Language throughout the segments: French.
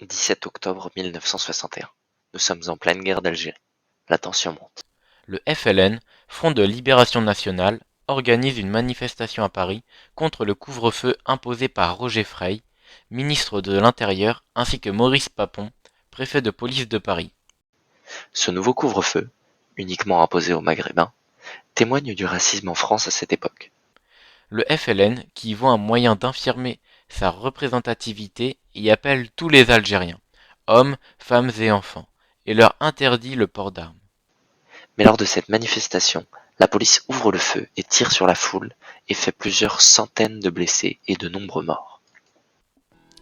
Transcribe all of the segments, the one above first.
17 octobre 1961. Nous sommes en pleine guerre d'Algérie. La tension monte. Le FLN, Front de Libération Nationale, organise une manifestation à Paris contre le couvre-feu imposé par Roger Frey, ministre de l'Intérieur, ainsi que Maurice Papon, préfet de police de Paris. Ce nouveau couvre-feu, uniquement imposé aux Maghrébins, témoigne du racisme en France à cette époque. Le FLN, qui y voit un moyen d'infirmer sa représentativité, y appelle tous les Algériens, hommes, femmes et enfants, et leur interdit le port d'armes. Mais lors de cette manifestation, la police ouvre le feu et tire sur la foule et fait plusieurs centaines de blessés et de nombreux morts.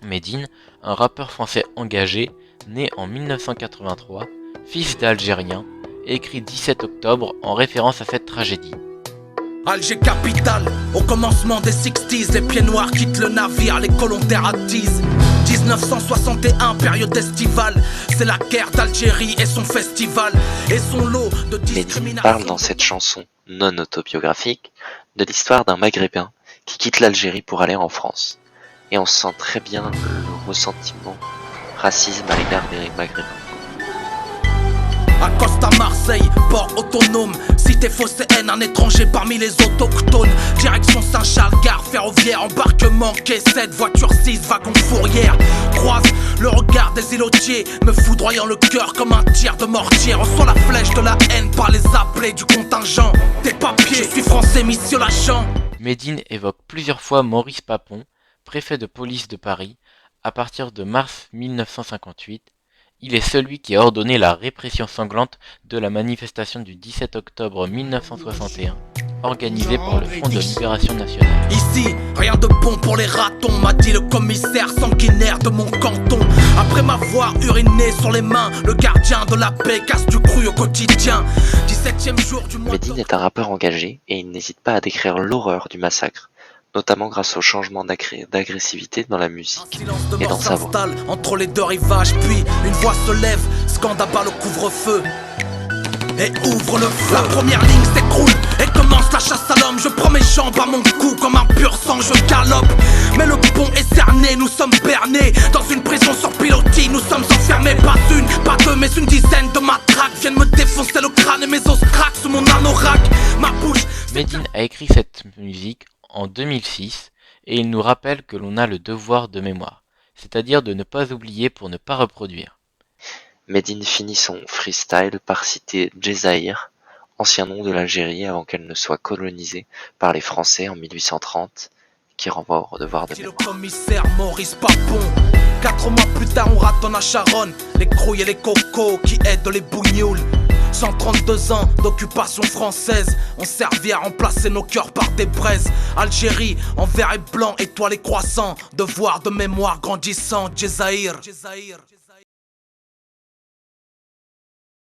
Medine, un rappeur français engagé, né en 1983, fils d'Algériens, écrit 17 octobre en référence à cette tragédie. Alger capitale, au commencement des 60s, les pieds noirs quittent le navire, les colons attisent. 1961, période estivale, c'est la guerre d'Algérie et son festival, et son lot de Medine discrimination. parle dans cette chanson non autobiographique de l'histoire d'un Maghrébin qui quitte l'Algérie pour aller en France. Et on sent très bien le ressentiment, racisme à l'égard des Maghrébins. À Costa Marseille, port autonome, cité phocéenne, un étranger parmi les autochtones. Direction Saint-Charles, gare ferroviaire, embarquement, quai 7, voiture 6, wagon fourrière. Croise le regard des îlotiers, me foudroyant le cœur comme un tir de mortier. Reçois la flèche de la haine par les appelés du contingent. Des papiers, je suis français, mission l'agent. Medine évoque plusieurs fois Maurice Papon, préfet de police de Paris, à partir de mars 1958. Il est celui qui a ordonné la répression sanglante de la manifestation du 17 octobre 1961, organisée par le Front de Libération Nationale. Ici, rien de bon pour les ratons, m'a dit le commissaire sanguinaire de mon canton. Après m'avoir uriné sur les mains, le gardien de la paix casse du cru au quotidien. 17e jour du mois Medine est un rappeur engagé et il n'hésite pas à décrire l'horreur du massacre, notamment grâce au changement d'agressivité dans la musique et dans sa voix. Entre les deux rivages, puis une voix se lève, scande à bas le couvre-feu et ouvre le feu. La première ligne s'écroule et commence la chasse à l'homme. Je prends mes jambes à mon cou comme un pur sang, je galope. Mais le pont est cerné, nous sommes bernés dans une prison sur pilotis, nous sommes enfermés. Pas une, pas deux, mais une dizaine de matraques viennent me défoncer le crâne et mes os craquent sous mon anorak. Ma bouche. Medine a écrit cette musique en 2006 et il nous rappelle que l'on a le devoir de mémoire, c'est-à-dire de ne pas oublier pour ne pas reproduire. Medine finit son freestyle par citer Djezaïr, ancien nom de l'Algérie avant qu'elle ne soit colonisée par les Français en 1830, qui renvoie au devoir de C'est le mémoire. commissaire Maurice Papon. 4 mois plus tard, on ratonne à Charonne les crouilles et les cocos qui aident les bougnoules. 132 ans d'occupation française ont servi à remplacer nos cœurs par des braises. Algérie en vert et blanc, étoile et croissant, devoir de mémoire grandissant. Djezaïr.